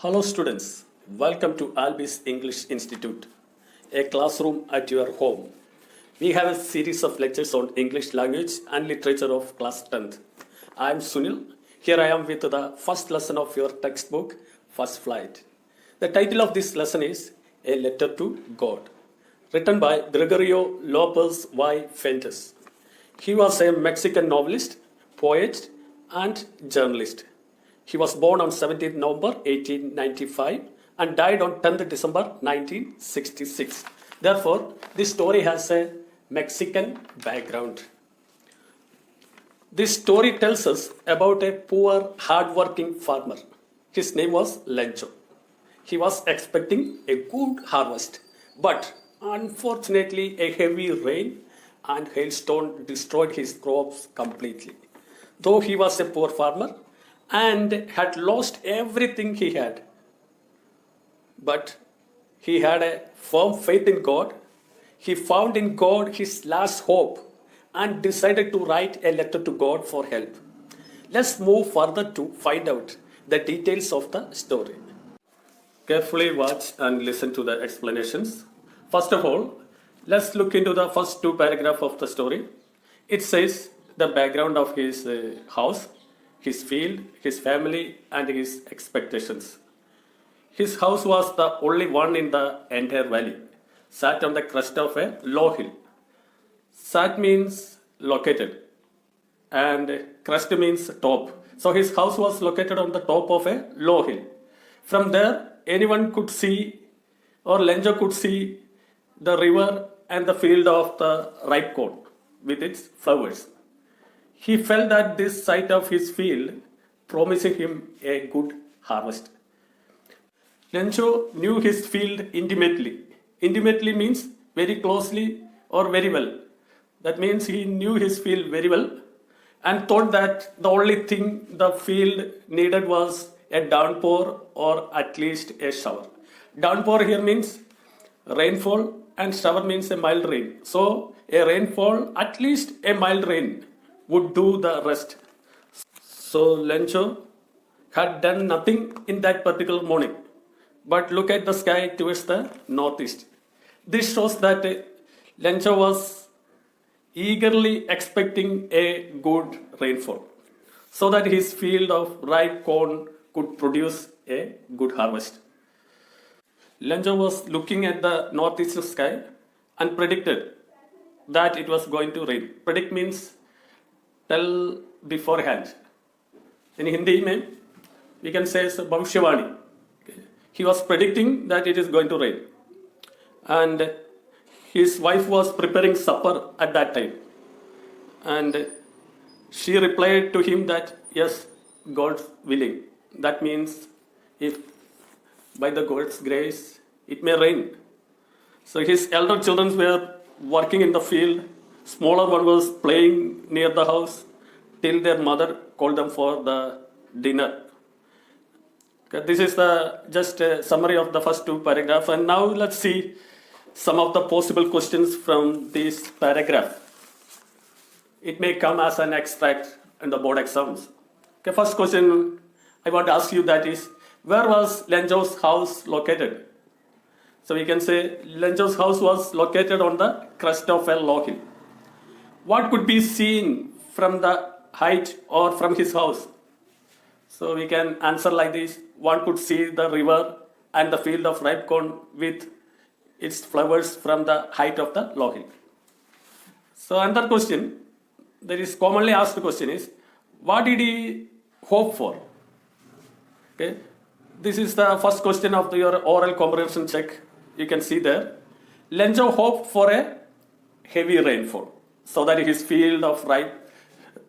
Hello students, welcome to Albis English Institute, a classroom at your home. We have a series of lectures on English language and literature of class 10th. I am Sunil. Here I am with the first lesson of your textbook, First Flight. The title of this lesson is A Letter to God, written by Gregorio Lopez y Fuentes. He was a Mexican novelist, poet, and journalist. He was born on 17th November 1895 and died on 10th December 1966. Therefore, this story has a Mexican background. This story tells us about a poor, hard-working farmer. His name was Lencho. He was expecting a good harvest, but unfortunately, a heavy rain and hailstone destroyed his crops completely. Though he was a poor farmer and had lost everything he had, but he had a firm faith in God. He found in God his last hope and decided to write a letter to God for help. Let's move further to find out the details of the story. Carefully watch and listen to the explanations. First of all, let's look into the first two paragraphs of the story. It says the background of his house, his field, his family, and his expectations. His house was the only one in the entire valley, sat on the crest of a low hill. Sat means located, and crest means top. So his house was located on the top of a low hill. From there, anyone could see, or Lenjo could see, the river and the field of the ripe corn with its flowers. He felt that this sight of his field promising him a good harvest. Lencho knew his field intimately. Intimately means very closely or very well. That means he knew his field very well and thought that the only thing the field needed was a downpour or at least a shower. Downpour here means rainfall and shower means a mild rain. So a rainfall, at least a mild rain, would do the rest. So Lencho had done nothing in that particular morning, but look at the sky towards the northeast. This shows that Lencho was eagerly expecting a good rainfall so that his field of ripe corn could produce a good harvest. Lencho was looking at the northeastern sky and predicted that it was going to rain. Predict means tell beforehand. In Hindi, we can say it's Bhavishyavani. He was predicting that it is going to rain. And his wife was preparing supper at that time. And she replied to him that, yes, God's willing. That means if by the God's grace, it may rain. So his elder children were working in the field. Smaller one was playing near the house till their mother called them for the dinner. Okay, this is the just a summary of the first two paragraphs. And now let's see some of the possible questions from this paragraph. It may come as an extract in the board exams. Okay, first question I want to ask you that is, where was Lencho's house located? So we can say Lencho's house was located on the crest of a low hill. What could be seen from the height or from his house? So we can answer like this. One could see the river and the field of ripe corn with its flowers from the height of the low hill. So another question that is commonly asked question is, what did he hope for? Okay, this is the first question of your oral comprehension check. You can see there. Lencho hoped for a heavy rainfall so that his field of ripe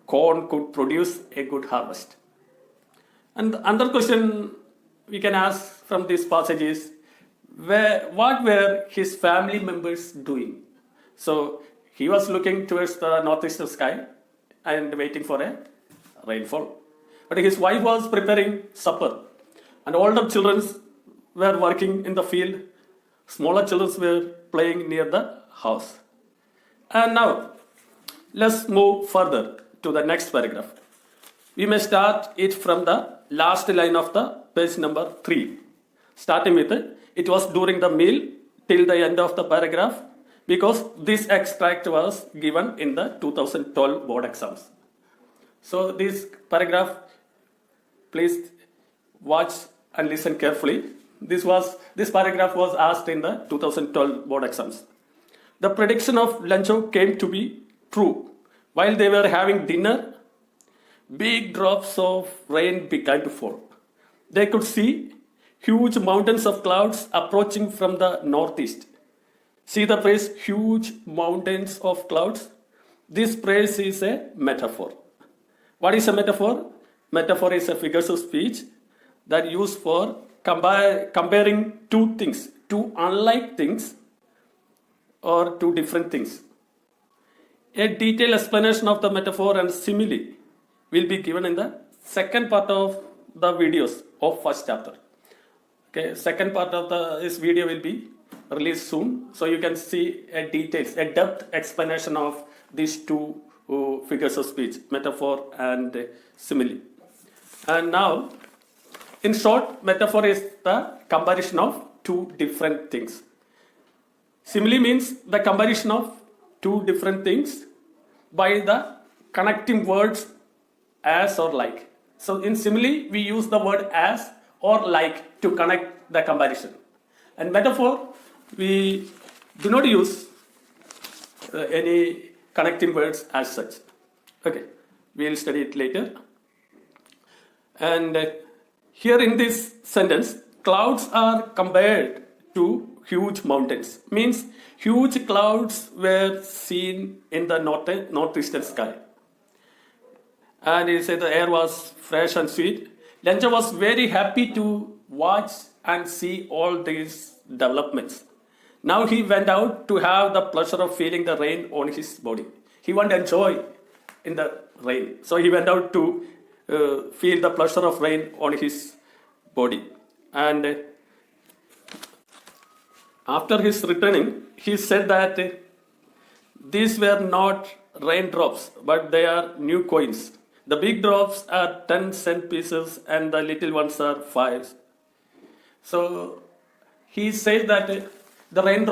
corn could produce a good harvest. And another question we can ask from this passage is, what were his family members doing? So he was looking towards the northeastern sky and waiting for a rainfall. But his wife was preparing supper, and older children were working in the field. Smaller children were playing near the house. And now, let's move further to the next paragraph. We may start it from the last line of the page number 3. Starting with it was during the meal till the end of the paragraph because this extract was given in the 2012 board exams. So this paragraph, please watch and listen carefully. This paragraph was asked in the 2012 board exams. The prediction of Lencho came to be true. While they were having dinner, big drops of rain began to fall. They could see huge mountains of clouds approaching from the northeast. See the phrase huge mountains of clouds? This phrase is a metaphor. What is a metaphor? Metaphor is a figure of speech that used for comparing two things, two unlike things or two different things. A detailed explanation of the metaphor and simile will be given in the second part of the videos of first chapter. Okay, second part of this video will be released soon, so you can see a depth explanation of these two figures of speech, metaphor and simile. And now, in short, metaphor is the comparison of two different things. Simile means the comparison of two different things by the connecting words as or like. So in simile, we use the word as or like to connect the comparison. And metaphor, we do not use any connecting words as such. Okay, we will study it later. And here in this sentence, clouds are compared to huge mountains. Means huge clouds were seen in the northeastern sky. And he said the air was fresh and sweet. Lencho was very happy to watch and see all these developments. Now he went out to have the pleasure of feeling the rain on his body. He wanted to enjoy in the rain. So he went out to feel the pleasure of rain on his body. And after his returning, he said that these were not raindrops, but they are new coins. The big drops are 10-cent pieces and the little ones are 5. So he says that the rain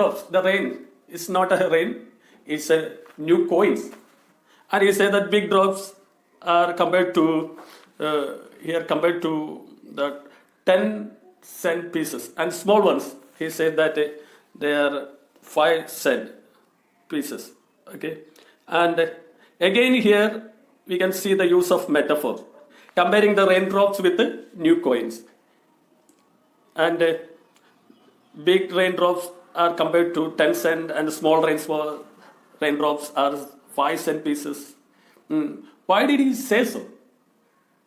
is not a rain, it's a new coins. And he said that big drops are compared to the 10-cent pieces, and small ones, he said that they are 5-cent pieces. Okay, and again here we can see the use of metaphor, comparing the raindrops with the new coins. And big raindrops are compared to 10 cent and small raindrops are 5 cent pieces. Why did he say so?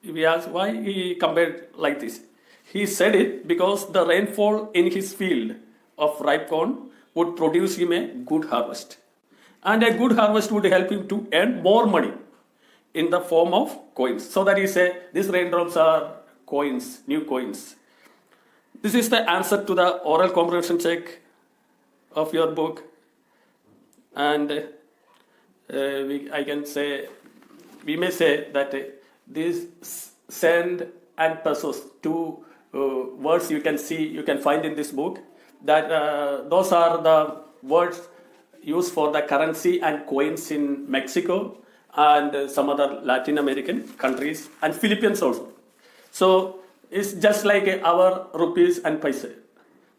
If we ask why he compared like this, he said it because the rainfall in his field of ripe corn would produce him a good harvest. And a good harvest would help him to earn more money in the form of coins. So that he said, these raindrops are coins, new coins. This is the answer to the oral comprehension check of your book. And we may say that these cent and pesos, two words you can find in this book, that those are the words used for the currency and coins in Mexico and some other Latin American countries and Philippines also. So it's just like our rupees and paise.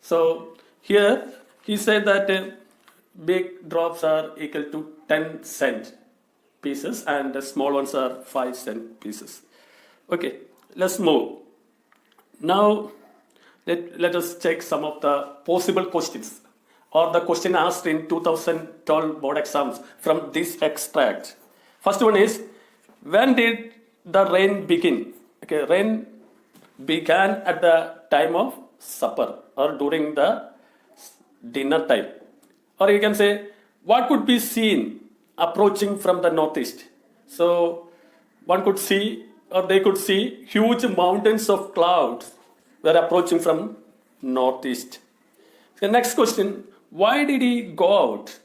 So here he said that big drops are equal to 10 cent pieces and the small ones are 5 cent pieces. Okay, let's move. Now let us check some of the possible questions or the question asked in 2012 board exams from this extract. First one is, when did the rain begin? Okay, rain began at the time of supper or during the dinner time. Or you can say, what could be seen approaching from the northeast? So one could see, or they could see, huge mountains of clouds were approaching from northeast. The next question, why did he go out?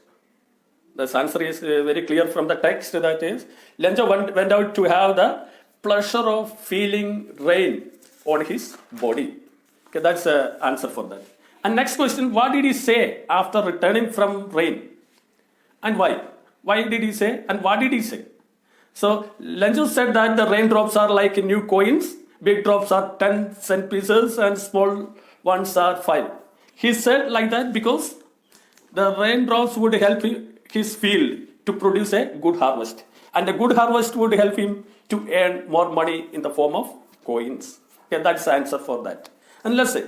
The answer is very clear from the text, that is, Lencho went out to have the pleasure of feeling rain on his body. Okay, that's the answer for that. And next question, what did he say after returning from rain? And why? Why did he say and what did he say? So Lenzo said that the raindrops are like new coins, big drops are 10 cent pieces and small ones are 5. He said like that because the raindrops would help his field to produce a good harvest. And a good harvest would help him to earn more money in the form of coins. Okay, that's the answer for that. And let's say,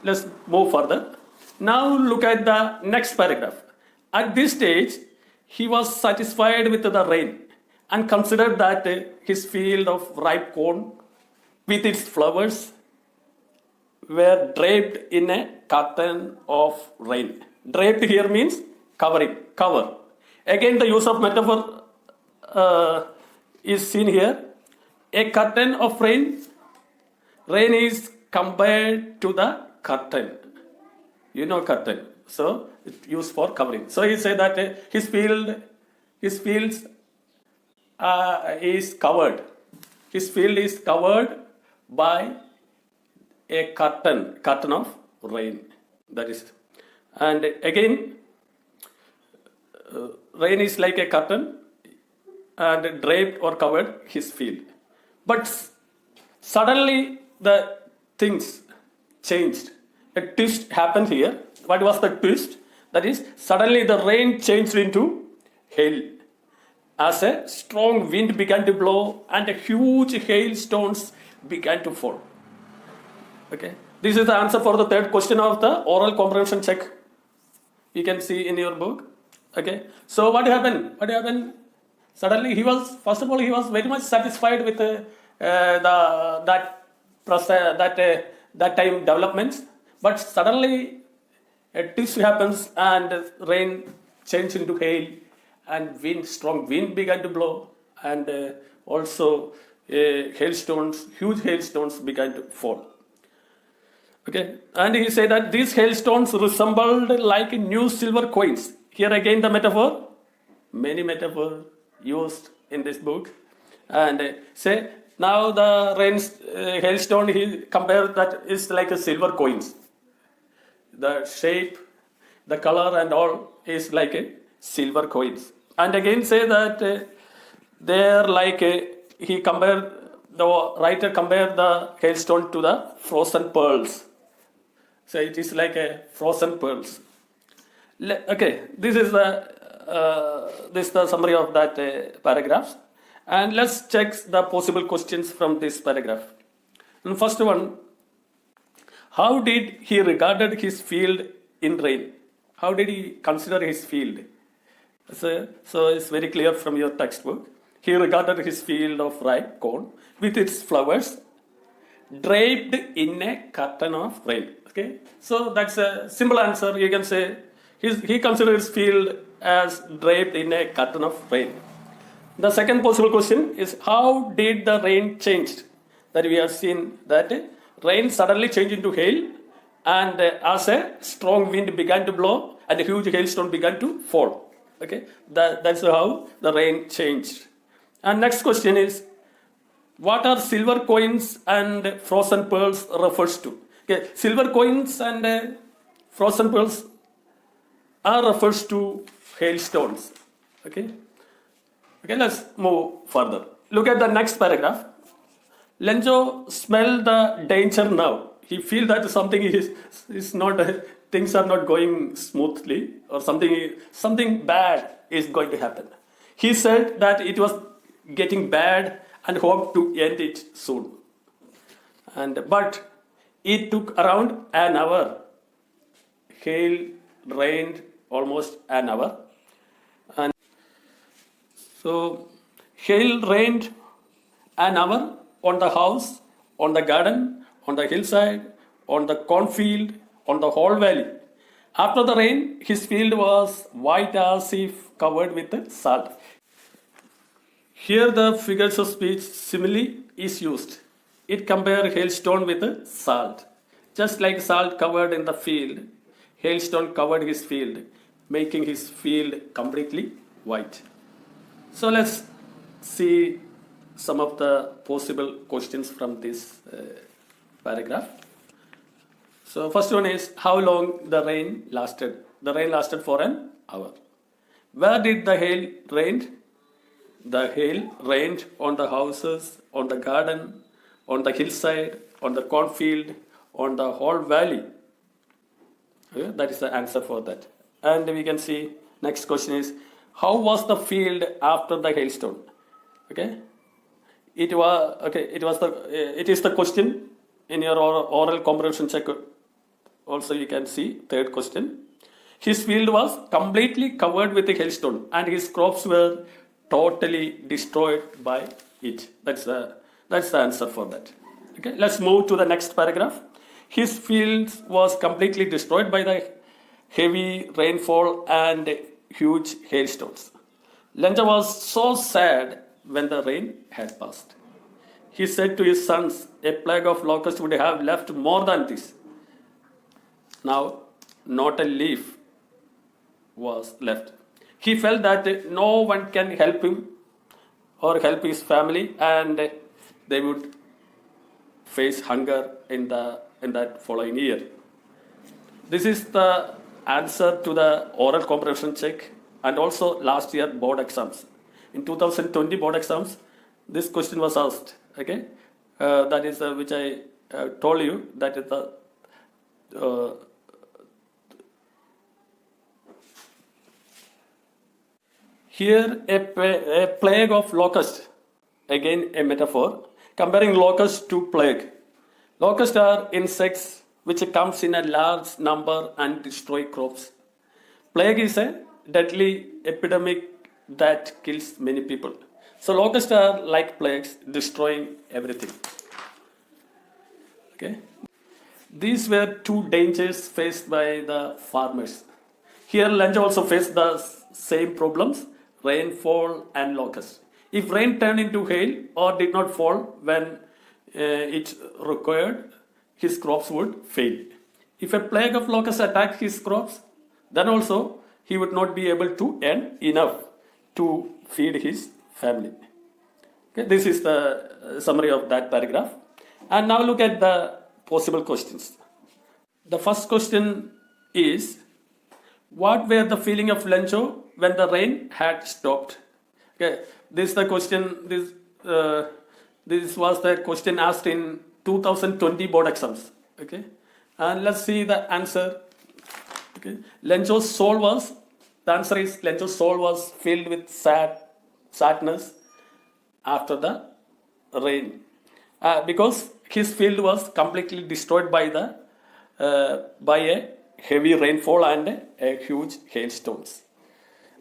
let's move further. Now look at the next paragraph. At this stage, he was satisfied with the rain and considered that his field of ripe corn with its flowers were draped in a curtain of rain. Draped here means covering, cover. Again, the use of metaphor is seen here. A curtain of rain. Rain is compared to the curtain. You know curtain. So it's used for covering. So he said that his fields is covered. His field is covered by a curtain of rain. That is, and again, rain is like a curtain and draped or covered his field. But suddenly the things changed. A twist happened here. What was the twist? That is, suddenly the rain changed into hail. As a strong wind began to blow and huge hailstones began to fall. Okay. This is the answer for the third question of the oral comprehension check. You can see in your book. Okay. So what happened? What happened? Suddenly he was very much satisfied with that time developments. But suddenly a twist happens and rain changed into hail and strong wind began to blow and also huge hailstones began to fall. Okay, and he said that these hailstones resembled like new silver coins. Here again the metaphor, many metaphors used in this book. And say now the hailstone he compared that is like a silver coins. The shape, the color and all is like a silver coins. And again say that they're like the writer compared the hailstone to the frozen pearls. So it is like a frozen pearls. Okay, this is the summary of that paragraph. And let's check the possible questions from this paragraph. And first one, how did he regarded his field in rain? How did he consider his field? So it's very clear from your textbook. He regarded his field of ripe corn with its flowers draped in a curtain of rain. Okay, so that's a simple answer. You can say he considered his field as draped in a curtain of rain. The second possible question is, how did the rain change? That we have seen that rain suddenly changed into hail, and as a strong wind began to blow and a huge hailstone began to fall. Okay, that's how the rain changed. And next question is, what are silver coins and frozen pearls refers to? Okay, silver coins and frozen pearls are refers to hailstones. Okay, let's move further. Look at the next paragraph. Lenzo smelled the danger now. He feels that something is not, things are not going smoothly, or something bad is going to happen. He said that it was getting bad and hoped to end it soon. But it took around an hour. Hail rained almost an hour. And so hail rained an hour on the house, on the garden, on the hillside, on the cornfield, on the whole valley. After the rain, his field was white as if covered with salt. Here the figures of speech simile is used. It compares hailstone with salt. Just like salt covered in the field, hailstone covered his field, making his field completely white. So let's see some of the possible questions from this paragraph. So first one is how long the rain lasted. The rain lasted for an hour. Where did the hail rain? The hail rained on the houses, on the garden, on the hillside, on the cornfield, on the whole valley. Okay, that is the answer for that. And we can see next question is how was the field after the hailstone? Okay, it is the question in your oral comprehension check. Also, you can see third question. His field was completely covered with a hailstone, and his crops were totally destroyed by it. That's the answer for that. Okay, let's move to the next paragraph. His field was completely destroyed by the heavy rainfall and huge hailstones. Lenja was so sad when the rain had passed. He said to his sons, a plague of locusts would have left more than this. Now, not a leaf was left. He felt that no one can help him or help his family, and they would face hunger in that following year. This is the answer to the oral comprehension check and also last year board exams. In 2020 board exams, this question was asked. Okay, that is which I told you that is the here a plague of locusts, again a metaphor, comparing locusts to plague. Locusts are insects which comes in a large number and destroy crops. Plague is a deadly epidemic that kills many people. So locusts are like plagues, destroying everything. Okay. These were two dangers faced by the farmers. Here Lenja also faced the same problems, rainfall and locusts. If rain turned into hail or did not fall when it required, his crops would fail. If a plague of locusts attacked his crops, then also he would not be able to earn enough to feed his family. Okay, this is the summary of that paragraph. And now look at the possible questions. The first question is, what were the feeling of Lencho when the rain had stopped? Okay, this is the question. This was the question asked in 2020 board exams. Okay, and let's see the answer. Okay, Lencho's soul was. The answer is Lencho's soul was filled with sadness after the rain, because his field was completely destroyed by a heavy rainfall and a huge hailstones.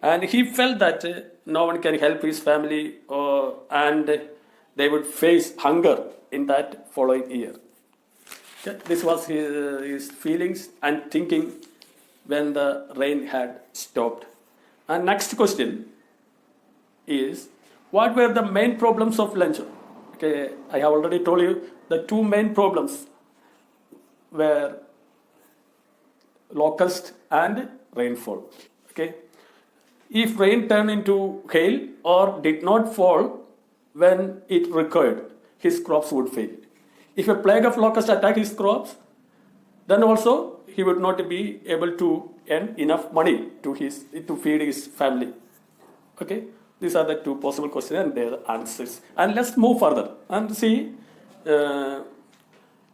And he felt that no one can help his family and they would face hunger in that following year. Okay? This was his feelings and thinking when the rain had stopped. And next question is, what were the main problems of Lencho? Okay, I have already told you the two main problems were locust and rainfall. Okay, if rain turned into hail or did not fall when it required, his crops would fail. If a plague of locusts attacked his crops, then also he would not be able to earn enough money to feed his family. Okay, these are the two possible questions and their answers. And let's move further and see.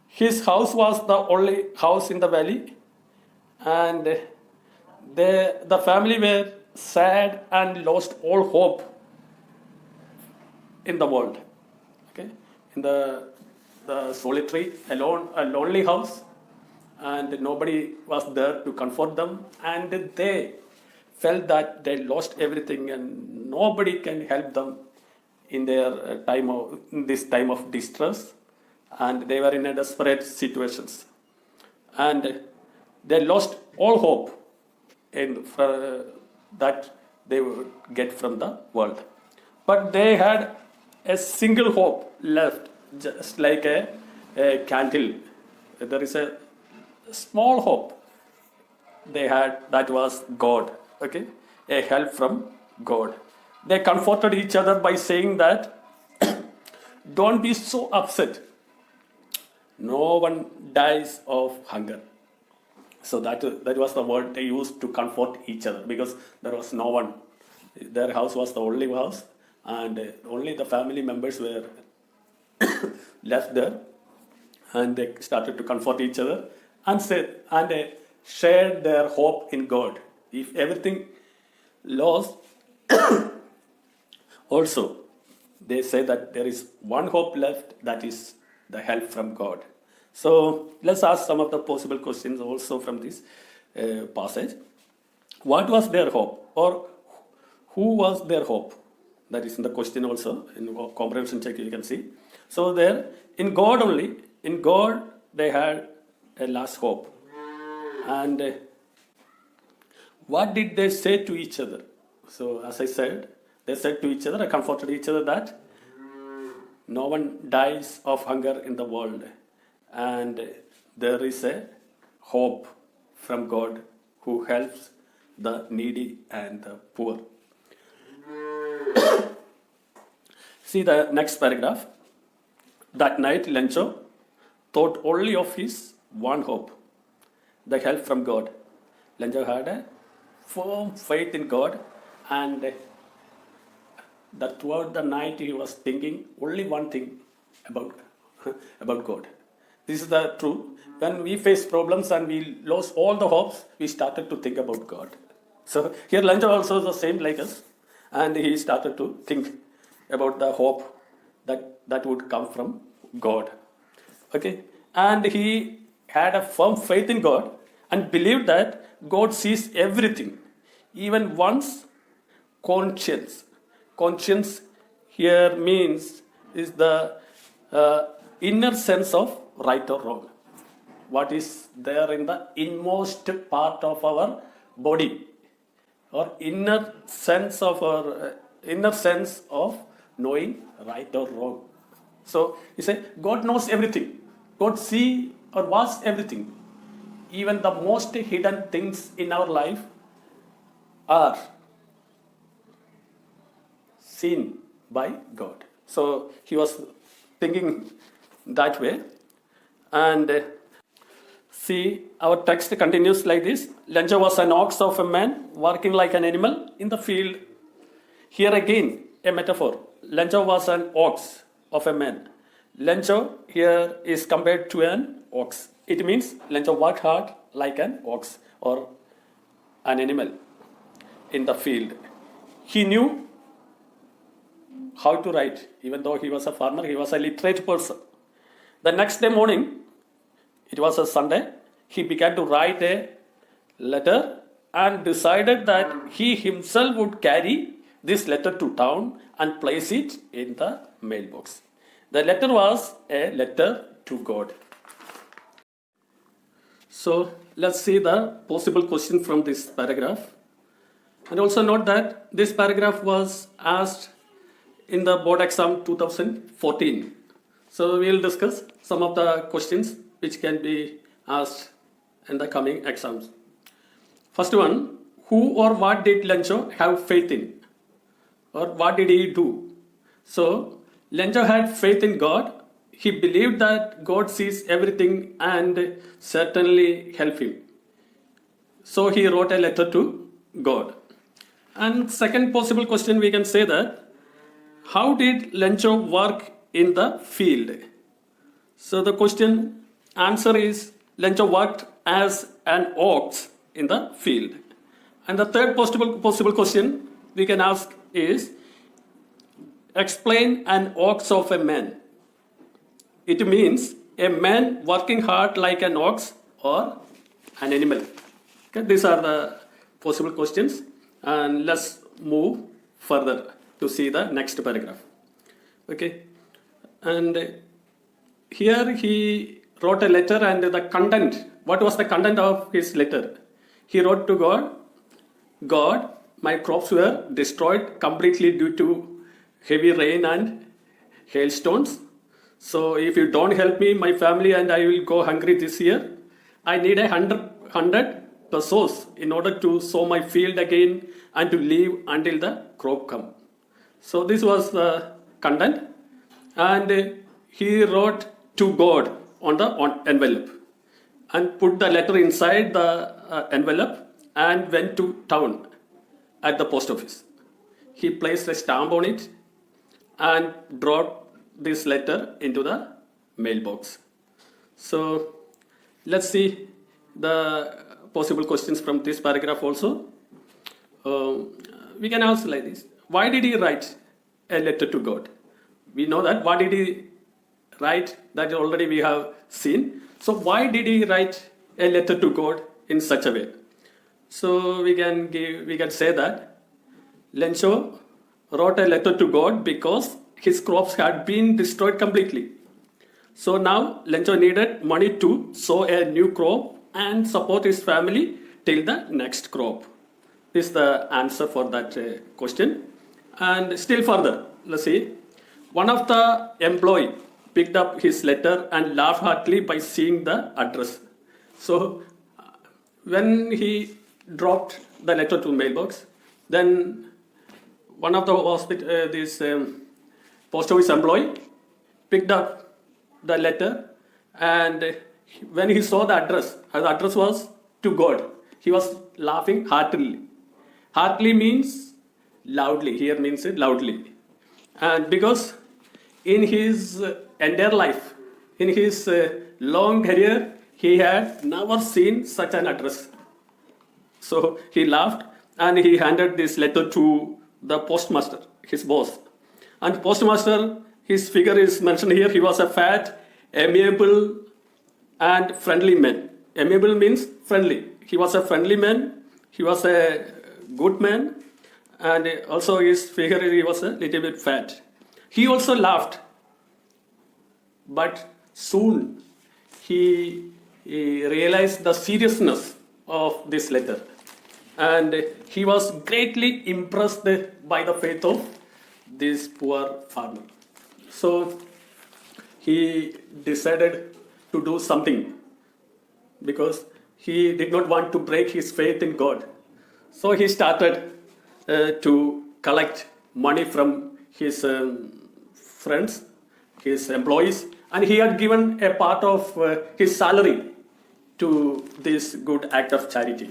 His house was the only house in the valley, and the family were sad and lost all hope in the world. Okay, in the solitary, alone, a lonely house, and nobody was there to comfort them, and they felt that they lost everything and nobody can help them in this time of distress, and they were in a desperate situations, and they lost all hope that they would get from the world. But they had a single hope left, just like a candle. There is a small hope they had, that was God. Okay, a help from God. They comforted each other by saying that don't be so upset. No one dies of hunger. So that was the word they used to comfort each other, because there was no one. Their house was the only house, and only the family members were left there, and they started to comfort each other and said and shared their hope in God. If everything lost, also they say that there is one hope left, that is the help from God. So let's ask some of the possible questions also from this passage. What was their hope, or who was their hope? That is in the question also, in comprehension check you can see. So there, in God only, in God they had a last hope. And what did they say to each other? So as I said, they said to each other, comforted each other that no one dies of hunger in the world, and there is a hope from God who helps the needy and the poor. See the next paragraph. That night, Lencho thought only of his one hope, the help from God. Lencho had a firm faith in God, and that throughout the night he was thinking only one thing about, about God. This is the truth. When we face problems and we lost all the hopes, we started to think about God. So here Lencho also is the same like us, and he started to think about the hope that would come from God. Okay, and he had a firm faith in God and believed that God sees everything, even one's conscience. Conscience here means is the inner sense of right or wrong. What is there in the inmost part of our body, or inner sense of knowing right or wrong. So he said, God knows everything. God see or was everything. Even the most hidden things in our life are seen by God. So he was thinking that way. And see, our text continues like this. Lencho was an ox of a man working like an animal in the field. Here again, a metaphor. Lencho was an ox of a man. Lencho here is compared to an ox. It means Lencho worked hard like an ox or an animal in the field. He knew how to write. Even though he was a farmer, he was a literate person. The next day morning, it was a Sunday, he began to write a letter and decided that he himself would carry this letter to town and place it in the mailbox. The letter was a letter to God. So let's see the possible question from this paragraph. And also note that this paragraph was asked in the board exam 2014. So we'll discuss some of the questions which can be asked in the coming exams. First one, who or what did Lencho have faith in? Or what did he do? So Lencho had faith in God. He believed that God sees everything and certainly help him. So he wrote a letter to God. And second possible question, we can say that, how did Lencho work in the field? So the question answer is, Lencho worked as an ox in the field. And the third possible question we can ask is, explain an ox of a man. It means a man working hard like an ox or an animal. Okay, these are the possible questions, and let's move further to see the next paragraph. Okay, and here he wrote a letter, and the content, what was the content of his letter? He wrote to God, God, my crops were destroyed completely due to heavy rain and hailstones. So if you don't help me, my family and I will go hungry this year. I need 100 pesos in order to sow my field again and to live until the crop come. So this was the content. and he wrote to God on the envelope and put the letter inside the envelope and went to town at the post office. He placed a stamp on it and dropped this letter into the mailbox. So let's see the possible questions from this paragraph also. We can ask like this: why did he write a letter to God? We know that. What did he write? That already we have seen. So why did he write a letter to God in such a way? So we can say that Lencho wrote a letter to God because his crops had been destroyed completely. So now Lencho needed money to sow a new crop and support his family till the next crop. This is the answer for that question. And still further, let's see. One of the employee picked up his letter and laughed heartily by seeing the address. So when he dropped the letter to mailbox, then one of the post office employee picked up the letter, and when he saw the address was to God, he was laughing heartily. Heartily means loudly. Here means it loudly. And because in his entire life, in his long career, he had never seen such an address. So he laughed and he handed this letter to the postmaster, his boss. And postmaster, his figure is mentioned here. He was a fat, amiable, and friendly man. Amiable means friendly. He was a friendly man. He was a good man. And also his figure, he was a little bit fat. He also laughed. But soon he realized the seriousness of this letter. And he was greatly impressed by the faith of this poor farmer. So he decided to do something because he did not want to break his faith in God. So he started to collect money from his friends, his employees, and he had given a part of his salary to this good act of charity.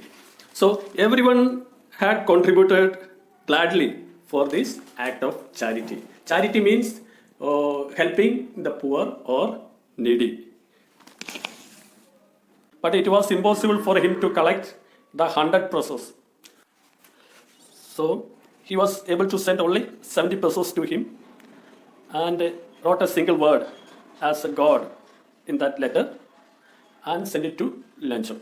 So everyone had contributed gladly for this act of charity. Charity means helping the poor or needy. But it was impossible for him to collect the 100 pesos. So he was able to send only 70 pesos to him and wrote a single word as a God in that letter and sent it to Lencho.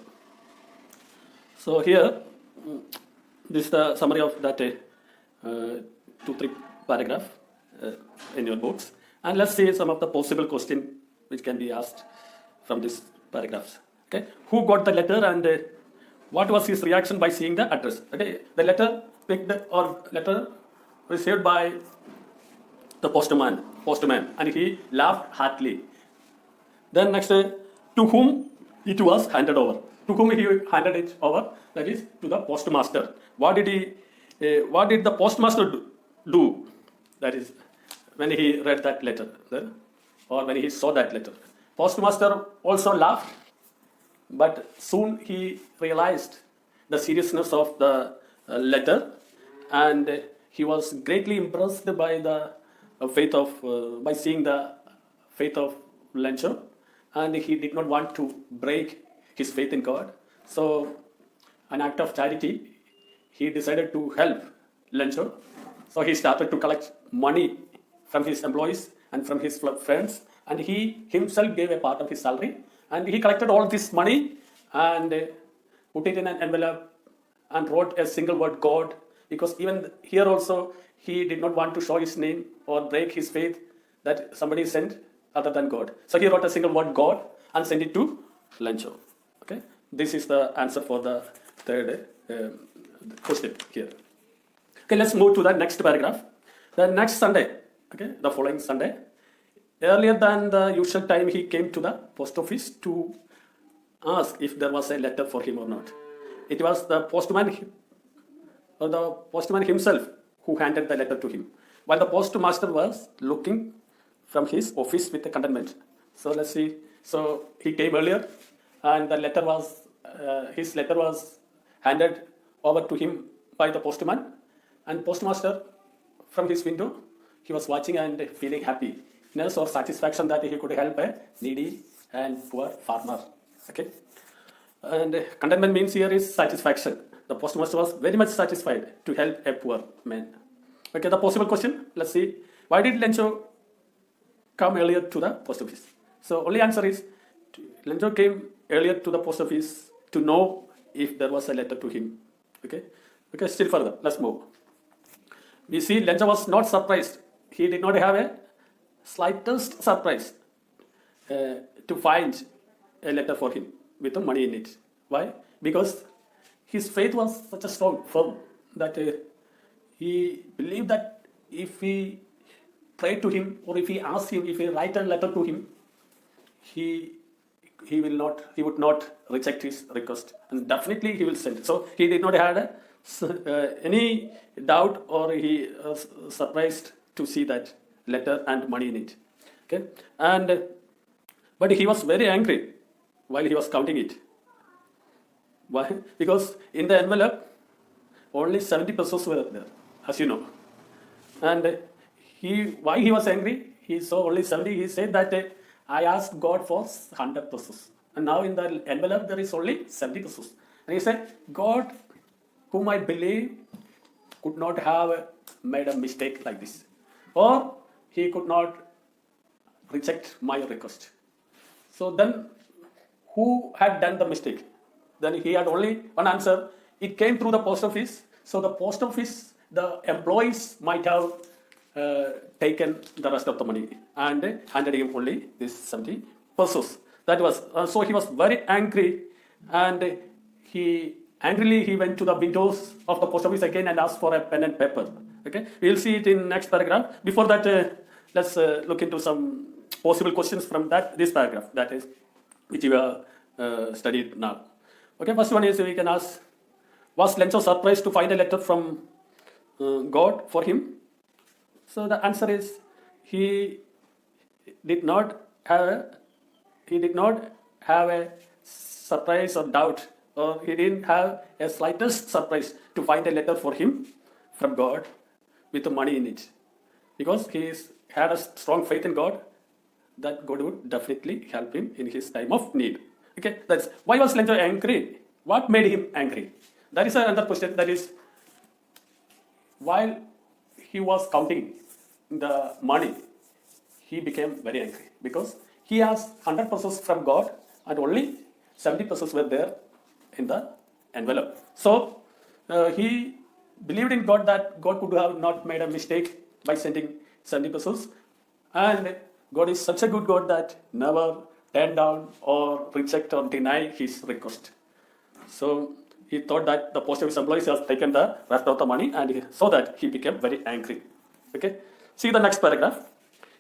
So here, this is the summary of that 2-3 paragraph in your books. And let's see some of the possible questions which can be asked from these paragraphs. Okay, who got the letter and what was his reaction by seeing the address? Okay, the letter received by the postman, and he laughed heartily. Then next, to whom it was handed over? To whom he handed it over? That is to the postmaster. What did the postmaster do? That is when he read that letter, or when he saw that letter. Postmaster also laughed, but soon he realized the seriousness of the letter, and he was greatly impressed by the by seeing the faith of Lencho, and he did not want to break his faith in God. So, an act of charity, he decided to help Lencho. So he started to collect money from his employees and from his friends, and he himself gave a part of his salary, and he collected all this money and put it in an envelope and wrote a single word God, because even here also he did not want to show his name or break his faith that somebody sent other than God. So he wrote a single word God and sent it to Lencho. Okay, this is the answer for the third question here. Okay, let's move to the next paragraph. The next Sunday, okay, the following Sunday, earlier than the usual time, he came to the post office to ask if there was a letter for him or not. It was the postman himself who handed the letter to him, while the postmaster was looking from his office with the contentment. So let's see. So he came earlier, and his letter was handed over to him by the postman, and postmaster from his window he was watching and feeling happiness or satisfaction that he could help a needy and poor farmer. Okay, and contentment means here is satisfaction. The postmaster was very much satisfied to help a poor man. Okay, the possible question. Let's see. Why did Lencho come earlier to the post office? So only answer is Lencho came earlier to the post office to know if there was a letter to him. Okay. Okay. Still further. Let's move. We see Lencho was not surprised. He did not have a slightest surprise to find a letter for him with the money in it. Why? Because his faith was such a strong, firm that he believed that if he prayed to him or if he asked him, if he write a letter to him, he would not reject his request, and definitely he will send it. So he did not have any doubt or he surprised to see that letter and money in it. Okay, and but he was very angry while he was counting it. Why? Because in the envelope only 70 pesos were there, as you know. And why he was angry? He saw only 70. He said that I asked God for 100 pesos, and now in the envelope there is only 70 pesos. And he said, God, whom I believe, could not have made a mistake like this, or he could not reject my request. So then, who had done the mistake? Then he had only one answer. It came through the post office. So the post office, the employees might have taken the rest of the money and handed him only this 70 pesos. That was so he was very angry, and he went to the windows of the post office again and asked for a pen and paper. Okay, we'll see it in next paragraph. Before that, let's look into some possible questions from this paragraph, that is, which we have studied now. Okay, first one is we can ask, was Lencho surprised to find a letter from God for him? So the answer is he did not have a surprise or doubt, or he didn't have a slightest surprise to find a letter for him from God with the money in it, because he had a strong faith in God that God would definitely help him in his time of need. Okay, that's why was Lencho angry? What made him angry? That is another question. That is, while he was counting the money, he became very angry because he asked 100 pesos from God and only 70 pesos were there in the envelope. So he believed in God that God could have not made a mistake by sending 70 pesos, and God is such a good God that never turn down or reject or deny his request. So he thought that the post office employees has taken the rest of the money, and so that he became very angry. Okay, see the next paragraph.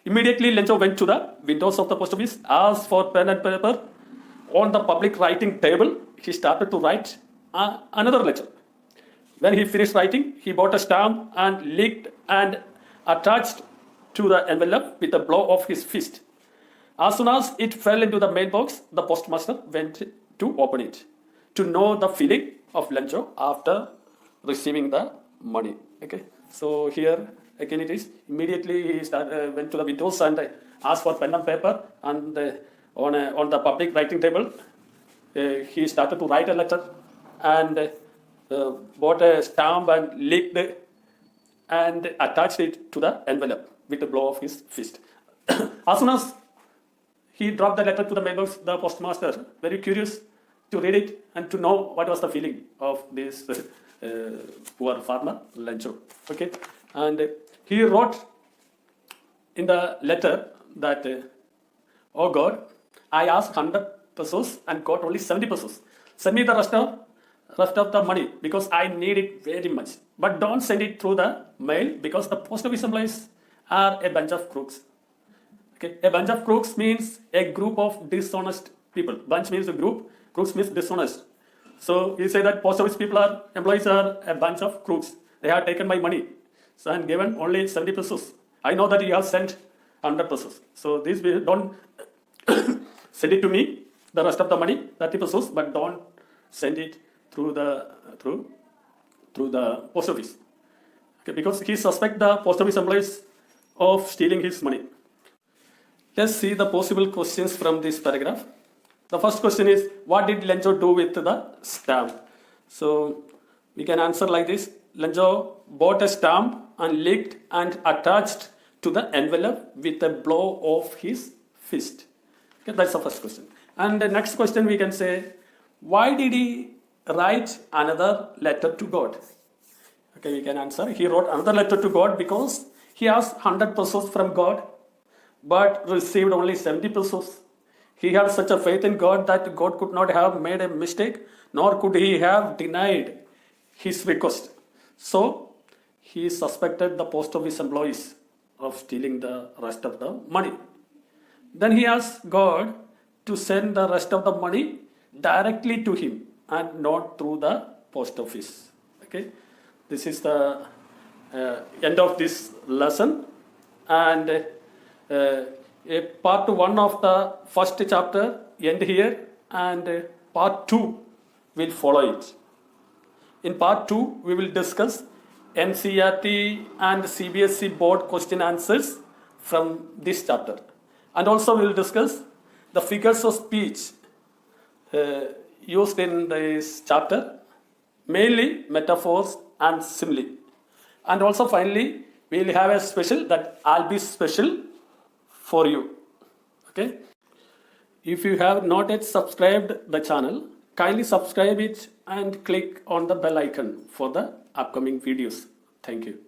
Immediately Lencho went to the windows of the post office, asked for pen and paper. On the public writing table, he started to write another letter. When he finished writing, he bought a stamp and licked and attached to the envelope with a blow of his fist. As soon as it fell into the mailbox, the postmaster went to open it, to know the feeling of Lencho after receiving the money. Okay, so here again it is, immediately he went to the windows and asked for pen and paper, and on the public writing table, he started to write a letter and bought a stamp and licked it and attached it to the envelope with a blow of his fist. As soon as he dropped the letter to the mailbox, the postmaster, very curious to read it and to know what was the feeling of this poor farmer, Lencho. Okay, and he wrote in the letter that, oh God, I asked 100 pesos and got only 70 pesos. Send me the rest of the money because I need it very much. But don't send it through the mail because the post office employees are a bunch of crooks. Okay, a bunch of crooks means a group of dishonest people. Bunch means a group, crooks means dishonest. So he said that post office employees are a bunch of crooks. They have taken my money and given only 70 pesos. I know that you have sent 100 pesos. So this will don't send it to me, the rest of the money, 30 pesos, but don't send it through the post office. Okay, because he suspect the post office employees of stealing his money. Let's see the possible questions from this paragraph. The first question is, what did Lencho do with the stamp? So we can answer like this. Lencho bought a stamp and licked and attached to the envelope with a blow of his fist. Okay, that's the first question. And the next question we can say, why did he write another letter to God? Okay, we can answer. He wrote another letter to God because he asked 100 pesos from God, but received only 70 pesos. He had such a faith in God that God could not have made a mistake, nor could he have denied his request. So he suspected the post office employees of stealing the rest of the money. Then he asked God to send the rest of the money directly to him and not through the post office. Okay, this is the end of this lesson, and part 1 of the first chapter end here, and part 2 will follow it. In part 2, we will discuss NCERT and CBSE board question answers from this chapter. And also we will discuss the figures of speech used in this chapter, mainly metaphors and simile. And also finally, we will have a special that I'll be special for you. Okay? If you have not yet subscribed the channel, kindly subscribe it and click on the bell icon for the upcoming videos. Thank you.